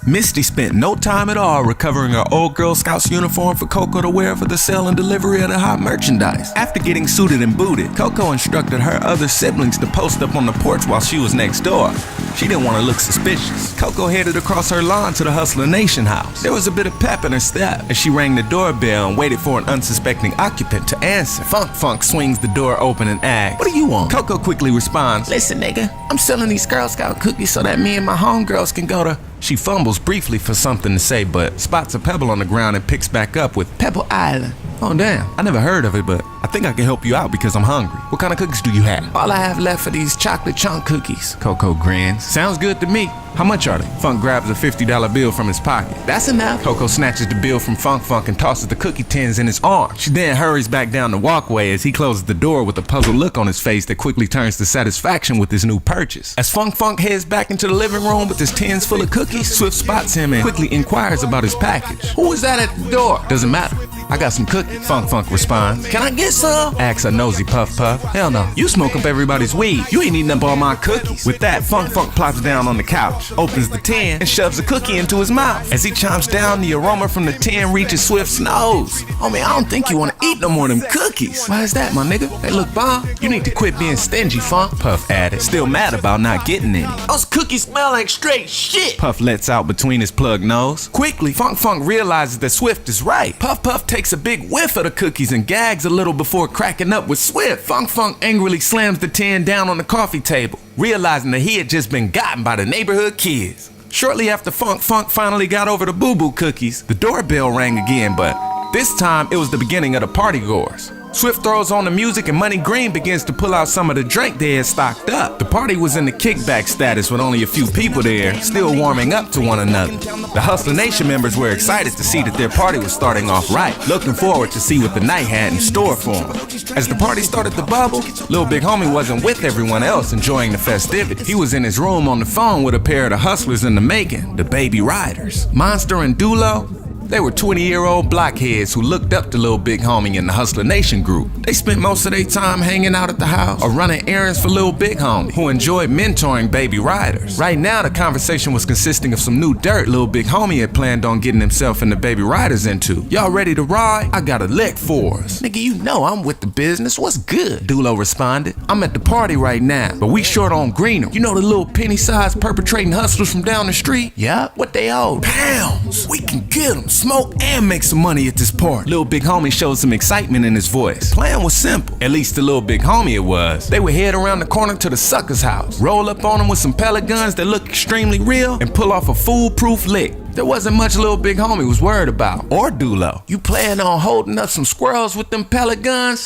Misty spent no time at all recovering her old Girl Scouts uniform for Coco to wear for the sale and delivery of the hot merchandise. After getting suited and booted, Coco instructed her other siblings to post up on the porch while she was next door. She didn't want to look suspicious. Coco headed across her lawn to the Hustla Nation house. There was a bit of pep in her step as she rang the doorbell and waited for an unsuspecting occupant to answer. Funk swings the door open and asks, "What do you want?" Coco quickly responds, "Listen, nigga, I'm selling these Girl Scout cookies so that me and my homegirls can go to..." She fumbles briefly for something to say, but spots a pebble on the ground and picks back up with Pebble Island. Oh damn, I never heard of it, but I think I can help you out because I'm hungry. What kind of cookies do you have? All I have left are these chocolate chunk cookies. Coco grins. Sounds good to me. How much are they? Funk grabs a $50 bill from his pocket. That's enough. Coco snatches the bill from Funk and tosses the cookie tins in his arm. She then hurries back down the walkway as he closes the door with a puzzled look on his face that quickly turns to satisfaction with his new purchase. As Funk heads back into the living room with his tins full of cookies, Swift spots him and quickly inquires about his package. Who is that at the door? Doesn't matter. I got some cookies. Funk responds. Can I get some? Asks a nosy Puff. Hell no. You smoke up everybody's weed. You ain't eating up all my cookies. With that, Funk plops down on the couch, opens the tin, and shoves a cookie into his mouth. As he chomps down, the aroma from the tin reaches Swift's nose. Oh man, I don't think you want to eat no more of them cookies. Why is that, my nigga? They look bomb. You need to quit being stingy, Funk. Puff added, still mad about not getting any. Those cookies smell like straight shit. Puff lets out between his plugged nose. Quickly, Funk realizes that Swift is right. Puff takes a big whiff of the cookies and gags a little before cracking up with Swift. Funk angrily slams the tin down on the coffee table, realizing that he had just been gotten by the neighborhood kids. Shortly after Funk finally got over the boo-boo cookies, the doorbell rang again, but this time it was the beginning of the party goers. Swift throws on the music and Money Green begins to pull out some of the drink they had stocked up. The party was in the kickback status with only a few people there, still warming up to one another. The Hustla Nation members were excited to see that their party was starting off right, looking forward to see what the night had in store for them. As the party started to bubble, Lil Big Homie wasn't with everyone else enjoying the festivities. He was in his room on the phone with a pair of the hustlers in the making, the Baby Riders. Monster and Dulo, they were 20-year-old blockheads who looked up to Lil Big Homie in the Hustla Nation group. They spent most of their time hanging out at the house or running errands for Lil Big Homie, who enjoyed mentoring Baby Riders. Right now, the conversation was consisting of some new dirt Lil Big Homie had planned on getting himself and the Baby Riders into. Y'all ready to ride? I got a lick for us. Nigga, you know I'm with the business. What's good? Dulo responded. I'm at the party right now, but we short on greener. You know the little penny-sized perpetrating hustlers from down the street? Yup. What they owe? Pounds. We can get them. Smoke and make some money at this party. Lil Big Homie showed some excitement in his voice. Plan was simple, at least to Lil Big Homie it was. They would head around the corner to the sucker's house, roll up on him with some pellet guns that look extremely real, and pull off a foolproof lick. There wasn't much Lil Big Homie was worried about, or Dulo. You plan on holding up some squirrels with them pellet guns?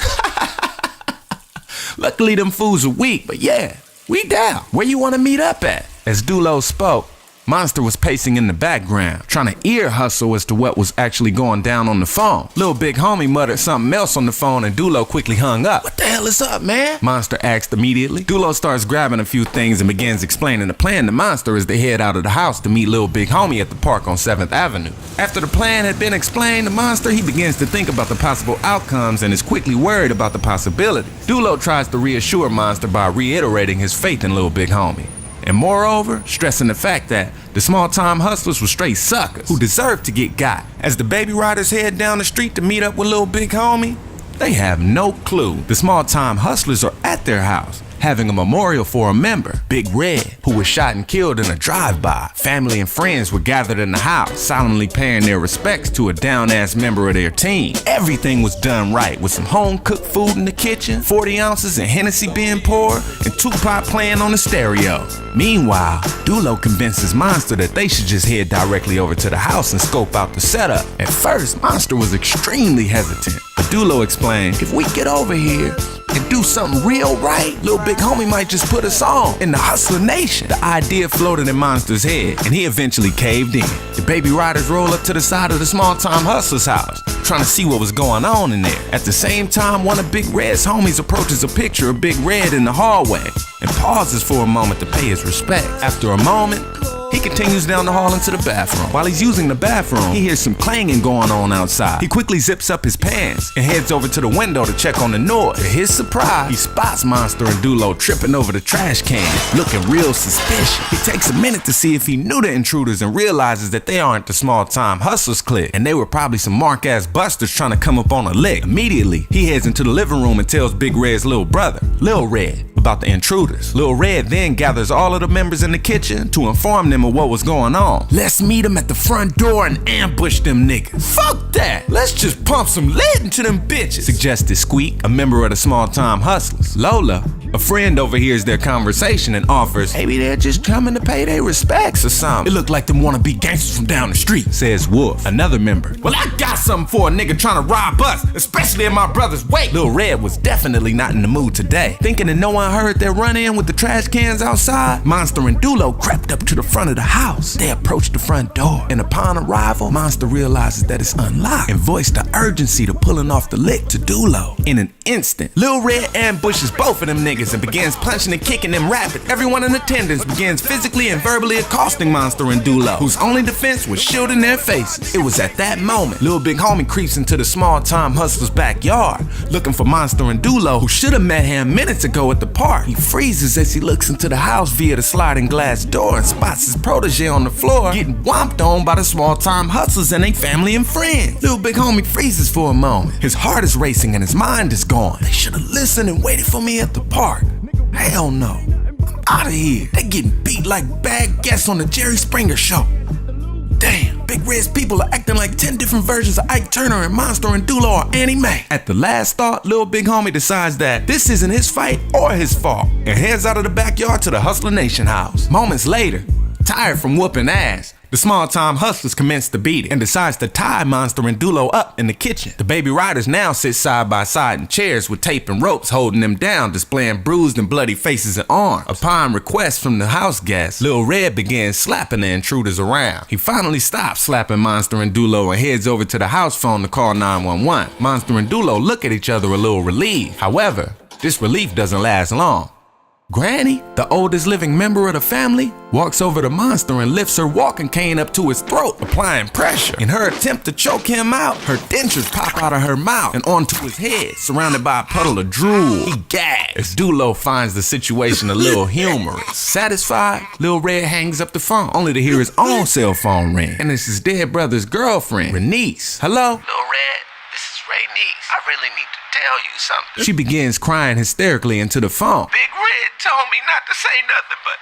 Luckily them fools are weak, but yeah, we down. Where you want to meet up at? As Dulo spoke, Monster was pacing in the background, trying to ear hustle as to what was actually going down on the phone. Lil Big Homie muttered something else on the phone and Dulo quickly hung up. What the hell is up, man? Monster asked immediately. Dulo starts grabbing a few things and begins explaining the plan to Monster as they head out of the house to meet Lil Big Homie at the park on 7th Avenue. After the plan had been explained to Monster, he begins to think about the possible outcomes and is quickly worried about the possibilities. Dulo tries to reassure Monster by reiterating his faith in Lil Big Homie, and moreover, stressing the fact that the small-time hustlers were straight suckers who deserved to get got. As the Baby Riders head down the street to meet up with Lil Big Homie, they have no clue the small-time hustlers are at their house, having a memorial for a member, Big Red, who was shot and killed in a drive-by. Family and friends were gathered in the house, solemnly paying their respects to a down-ass member of their team. Everything was done right, with some home-cooked food in the kitchen, 40 ounces of Hennessy being poured, and Tupac playing on the stereo. Meanwhile, Dulo convinces Monster that they should just head directly over to the house and scope out the setup. At first, Monster was extremely hesitant, but Dulo explained, if we get over here and do something real right, Lil Big Homie might just put us on in the Hustla Nation. The idea floated in Monster's head, and he eventually caved in. The Baby Riders roll up to the side of the small-time hustler's house, trying to see what was going on in there. At the same time, one of Big Red's homies approaches a picture of Big Red in the hallway and pauses for a moment to pay his respect. After a moment, He continues down the hall into the bathroom. While he's using the bathroom, he hears some clanging going on outside. He quickly zips up his pants and heads over to the window to check on the noise. To his surprise, he spots Monster and Dulo tripping over the trash can, looking real suspicious. He takes a minute to see if he knew the intruders and realizes that they aren't the small-time hustlers clique, and they were probably some mark-ass busters trying to come up on a lick. Immediately, he heads into the living room and tells Big Red's little brother, Lil Red, about the intruders. Lil Red then gathers all of the members in the kitchen to inform them of what was going on. Let's meet them at the front door and ambush them niggas. Fuck that! Let's just pump some lead into them bitches, suggested Squeak, a member of the small-time hustlers. Lola, a friend, overhears their conversation and offers, maybe they're just coming to pay their respects or something. It looked like them wanna be gangsters from down the street, says Wolf, another member. Well, I got something for a nigga trying to rob us, especially in my brother's wake. Lil Red was definitely not in the mood today. Thinking that no one heard their run-in with the trash cans outside, Monster and Dulo crept up to the front of the house. They approached the front door, and upon arrival, Monster realizes that it's unlocked and voiced the urgency to pulling off the lick to Dulo. In an instant, Lil Red ambushes both of them niggas and begins punching and kicking them rapid. Everyone in attendance begins physically and verbally accosting Monster and Dulo, whose only defense was shielding their faces. It was at that moment Lil Big Homie creeps into the small-time hustler's backyard, looking for Monster and Dulo, who should have met him minutes ago at the park. He freezes as he looks into the house via the sliding glass door and spots his protege on the floor getting whomped on by the small-time hustlers and their family and friends. Lil Big Homie freezes for a moment. His heart is racing and his mind is gone. They should have listened and waited for me at the park. Hell no. I'm out of here. They getting beat like bad guests on the Jerry Springer show. Damn, Big Red's people are acting like 10 different versions of Ike Turner and Monster and Dulo or Annie Mae. At the last thought, Lil Big Homie decides that this isn't his fight or his fault and heads out of the backyard to the Hustla Nation house. Moments later, tired from whooping ass, the small-time hustlers commence the beating and decides to tie Monster and Dulo up in the kitchen. The baby riders now sit side by side in chairs with tape and ropes holding them down, displaying bruised and bloody faces and arms. Upon request from the house guests, Lil Red begins slapping the intruders around. He finally stops slapping Monster and Dulo and heads over to the house phone to call 911. Monster and Dulo look at each other a little relieved. However, this relief doesn't last long. Granny, the oldest living member of the family, walks over to Monster and lifts her walking cane up to his throat, applying pressure. In her attempt to choke him out, her dentures pop out of her mouth and onto his head, surrounded by a puddle of drool. He gags as Dulo finds the situation a little humorous. Satisfied, Lil Red hangs up the phone, only to hear his own cell phone ring. And it's his dead brother's girlfriend, Renice. Hello? Lil Red, this is Renice. I really need to tell you something. She begins crying hysterically into the phone. Big Red told me not to say nothing, but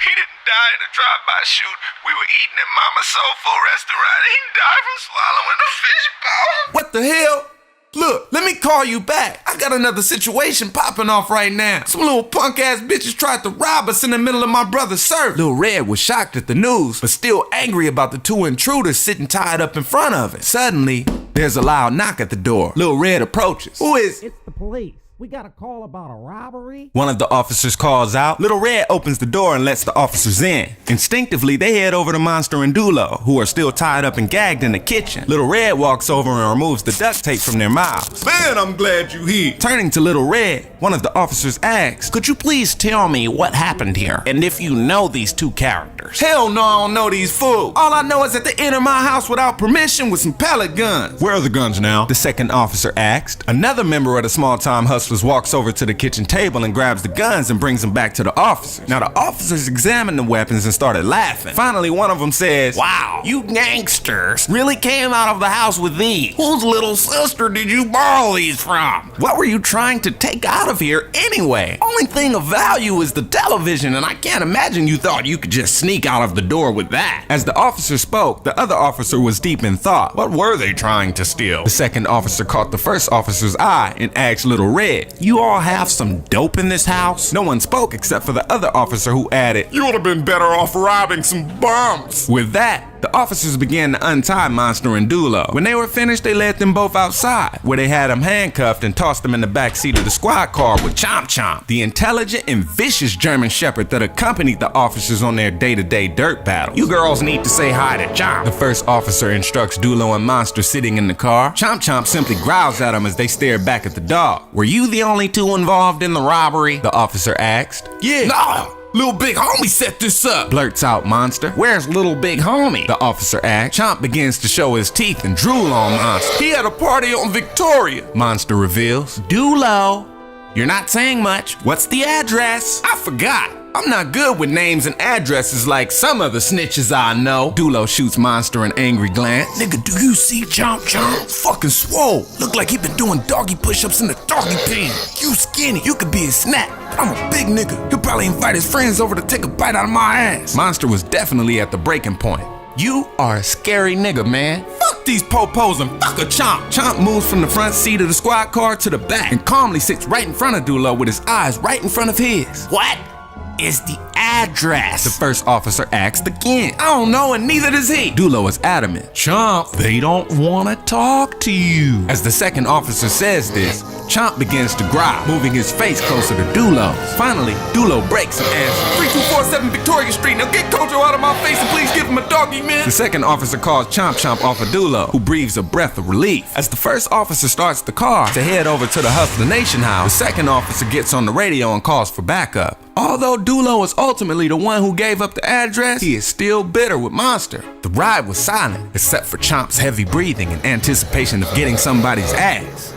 he didn't die in a drive-by shoot. We were eating at Mama's Soul Food restaurant. He died from swallowing a fish bone. What the hell? Look, let me call you back. I got another situation popping off right now. Some little punk-ass bitches tried to rob us in the middle of my brother's service. Lil Red was shocked at the news, but still angry about the two intruders sitting tied up in front of him. Suddenly, there's a loud knock at the door. Lil Red approaches. Who is it? It's the police. We got a call about a robbery. One of the officers calls out. Lil Red opens the door and lets the officers in. Instinctively, they head over to Monster and Dulo, who are still tied up and gagged in the kitchen. Lil Red walks over and removes the duct tape from their mouths. Man, I'm glad you here. Turning to Lil Red, one of the officers asks, could you please tell me what happened here, and if you know these two characters? Hell no, I don't know these fools. All I know is that they entered my house without permission with some pellet guns. Where are the guns now? The second officer asked. Another member of the small-time hustlers walks over to the kitchen table and grabs the guns and brings them back to the officers. Now the officers examined the weapons and started laughing. Finally, one of them says, wow, you gangsters really came out of the house with these. Whose little sister did you borrow these from? What were you trying to take out of here anyway? Only thing of value is the television, and I can't imagine you thought you could just sneak out of the door with that. As the officer spoke, the other officer was deep in thought. What were they trying to steal? The second officer caught the first officer's eye and asked Little Red, you all have some dope in this house? No one spoke except for the other officer, who added, you would have been better off robbing some bums. With that, the officers began to untie Monster and Dulo. When they were finished, they led them both outside, where they had them handcuffed and tossed them in the back seat of the squad car with Chomp Chomp, the intelligent and vicious German shepherd that accompanied the officers on their day-to-day dirt battles. You girls need to say hi to Chomp. The first officer instructs Dulo and Monster sitting in the car. Chomp Chomp simply growls at them as they stare back at the dog. Were you the only two involved in the robbery? The officer asked. Yeah. No. Lil Big Homie set this up, blurts out Monster. Where's Lil Big Homie? The officer asks. Chomp begins to show his teeth and drool on Monster. He had a party on Victoria, Monster reveals. Dulo, you're not saying much. What's the address? I forgot. I'm not good with names and addresses like some other snitches I know. Dulo shoots Monster an angry glance. Nigga, do you see Chomp? Fucking swole. Look like he been doing doggy push-ups in the doggy pen. You skinny, you could be a snack. But I'm a big nigga. He'll probably invite his friends over to take a bite out of my ass. Monster was definitely at the breaking point. You are a scary nigga, man. Fuck these popos and fuck a Chomp. Chomp moves from the front seat of the squad car to the back and calmly sits right in front of Dulo with his eyes right in front of his. What is the address? The first officer asked again. I don't know, and neither does he. Dulo is adamant. Chomp, they don't want to talk to you. As the second officer says this, Chomp begins to growl, moving his face closer to Dulo's. Finally, Dulo breaks and answers. 3247 Victoria Street. Now get Kojo out of my face and please give him a doggy, man. The second officer calls Chomp off of Dulo, who breathes a breath of relief. As the first officer starts the car to head over to the Hustla Nation house, the second officer gets on the radio and calls for backup. Although Dulo is ultimately the one who gave up the address, he is still bitter with Monster. The ride was silent, except for Chomp's heavy breathing in anticipation of getting somebody's ass.